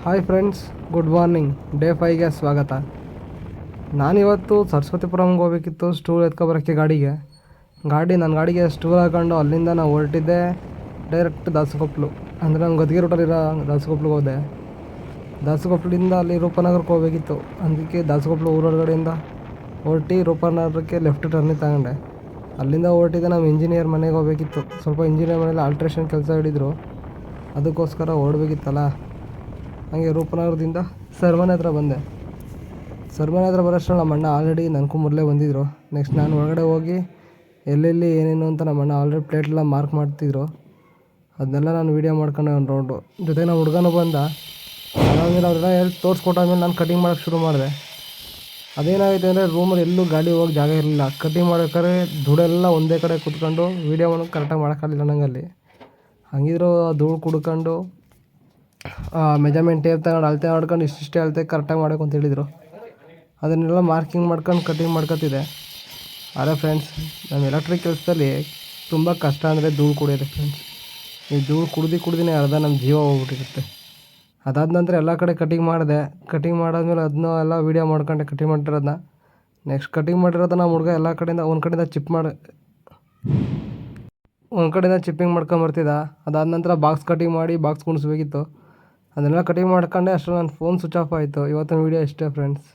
Hi friends, good morning. Day 5ಗೆ ಸ್ವಾಗತ. ನಾನಿವತ್ತು ಸರಸ್ವತಿಪುರಂಗೆ ಹೋಗ್ಬೇಕಿತ್ತು ಸ್ಟೂಲ್ ಎತ್ಕೊಬರೋಕ್ಕೆ ನನ್ನ ಗಾಡಿಗೆ ಸ್ಟೂಲ್ ಹಾಕೊಂಡು ಅಲ್ಲಿಂದ ನಾವು ಹೊರಟಿದ್ದೆ ಡೈರೆಕ್ಟ್ ದಾಸಕೊಪ್ಲು. ಅಂದರೆ ನಾನು ಗದ್ಗೆ ರೂಟಲ್ಲಿರೋ ದಾಸಕೊಪ್ಲಿಗೆ ಹೋದೆ. ದಾಸಕೊಪ್ಲಿಂದ ಅಲ್ಲಿ ರೂಪನಗರಕ್ಕೆ ಹೋಗ್ಬೇಕಿತ್ತು. ಅದಕ್ಕೆ ದಾಸಕೊಪ್ಲು ಊರೊಳಗಡೆಯಿಂದ ಹೊರಟಿ ರೂಪನಗರಕ್ಕೆ ಲೆಫ್ಟ್ ಟರ್ನಿಂಗ್ ತಗೊಂಡೆ. ಅಲ್ಲಿಂದ ಹೊರಟಿದ್ದೆ ನಮ್ಮ ಇಂಜಿನಿಯರ್ ಮನೆಗೆ ಹೋಗ್ಬೇಕಿತ್ತು. ಸ್ವಲ್ಪ ಇಂಜಿನಿಯರ್ ಮನೇಲಿ ಆಲ್ಟ್ರೇಷನ್ ಕೆಲಸ ಹಿಡಿದ್ರು, ಅದಕ್ಕೋಸ್ಕರ ಓಡಬೇಕಿತ್ತಲ್ಲ. ಹಾಗೆ ರೂಪನಗರದಿಂದ ಸರ್ ಹತ್ರ ಬಂದೆ. ಸರ್ ಹತ್ರ ಬರೋಷ್ಟರಲ್ಲಿ ನಮ್ಮ ಅಣ್ಣ ಆಲ್ರೆಡಿ ನನಗೂ ಮೊದಲೇ ಬಂದಿದ್ದರು. ನೆಕ್ಸ್ಟ್ ನಾನು ಒಳಗಡೆ ಹೋಗಿ ಎಲ್ಲೆಲ್ಲಿ ಏನೇನು ಅಂತ ನಮ್ಮ ಅಣ್ಣ ಆಲ್ರೆಡಿ ಪ್ಲೇಟೆಲ್ಲ ಮಾರ್ಕ್ ಮಾಡ್ತಿದ್ರು. ಅದನ್ನೆಲ್ಲ ನಾನು ವೀಡಿಯೋ ಮಾಡ್ಕೊಂಡೆ ಒಂದು ರೌಂಡು. ಜೊತೆಗೆ ನಮ್ಮ ಹುಡುಗನೂ ಬಂದ. ಅದಾದಮೇಲೆ ಅವರೆಲ್ಲ ಹೇಳಿ ತೋರಿಸ್ಕೊಟ್ಟಾದ್ಮೇಲೆ ನಾನು ಕಟಿಂಗ್ ಮಾಡೋಕ್ಕೆ ಶುರು ಮಾಡಿದೆ. ಅದೇನಾಗಿದೆ ಅಂದರೆ ರೂಮಲ್ಲಿ ಎಲ್ಲೂ ಗಾಡಿ ಹೋಗಿ ಜಾಗ ಇರಲಿಲ್ಲ. ಕಟಿಂಗ್ ಮಾಡ್ಬೇಕಾದ್ರೆ ಧೂಳೆಲ್ಲ ಒಂದೇ ಕಡೆ ಕೂತ್ಕೊಂಡು ವೀಡಿಯೋವನ್ನು ಕರೆಕ್ಟಾಗಿ ಮಾಡೋಕ್ಕಾಗಲಿಲ್ಲ ನನಗಲ್ಲಿ. ಹಂಗಿದ್ರು ಧೂಳು ಕುಡ್ಕೊಂಡು ಮೆಜರ್ಮೆಂಟ್ ಟೇಪ್ ತಗೊಂಡು ಅಳತೆ ಮಾಡ್ಕೊಂಡು ಇಷ್ಟಿಷ್ಟೇ ಅಳತೆ ಕರೆಕ್ಟಾಗಿ ಮಾಡೋಕೆ ಅಂತ ಹೇಳಿದರು. ಅದನ್ನೆಲ್ಲ ಮಾರ್ಕಿಂಗ್ ಮಾಡ್ಕೊಂಡು ಕಟಿಂಗ್ ಮಾಡ್ಕೊತಿದ್ದೆ. ಆದರೆ ಫ್ರೆಂಡ್ಸ್, ನಮ್ಮ ಎಲೆಕ್ಟ್ರಿಕ್ ಕೆಲಸದಲ್ಲಿ ತುಂಬ ಕಷ್ಟ ಅಂದರೆ ಧೂಳು ಕುಡಿಯೋದು ಫ್ರೆಂಡ್ಸ್. ಈ ಧೂಳು ಕುಡ್ದಿನೇ ಅರ್ಧ ನಮ್ಮ ಜೀವ ಹೋಗ್ಬಿಟ್ಟಿರುತ್ತೆ. ಅದಾದ ನಂತರ ಎಲ್ಲ ಕಡೆ ಕಟಿಂಗ್ ಮಾಡಿದೆ. ಕಟಿಂಗ್ ಮಾಡಾದ್ಮೇಲೆ ಅದನ್ನ ಎಲ್ಲ ವೀಡಿಯೋ ಮಾಡ್ಕೊಂಡೆ ಕಟಿಂಗ್ ಮಾಡಿರೋದನ್ನ. ನೆಕ್ಸ್ಟ್ ಕಟಿಂಗ್ ಮಾಡಿರೋದನ್ನ ನಮ್ಮ ಹುಡುಗ ಎಲ್ಲ ಕಡೆಯಿಂದ ಒಂದು ಕಡೆಯಿಂದ ಚಿಪ್ಪಿಂಗ್ ಮಾಡ್ಕೊಂಬರ್ತಿದ್ದ. ಅದಾದ ನಂತರ ಬಾಕ್ಸ್ ಕಟಿಂಗ್ ಮಾಡಿ ಬಾಕ್ಸ್ ಕುಣಿಸ್ಬೇಕಿತ್ತು. ಅದನ್ನೆಲ್ಲ ಕಟಿಂಗ್ ಮಾಡ್ಕೊಂಡೆ. ಅಷ್ಟರಲ್ಲಿ ನನ್ನ ಫೋನ್ ಸ್ವಿಚ್ ಆಫ್ ಆಯಿತು. ಇವತ್ತಿನ ವೀಡಿಯೋ ಇಷ್ಟೇ ಫ್ರೆಂಡ್ಸ್.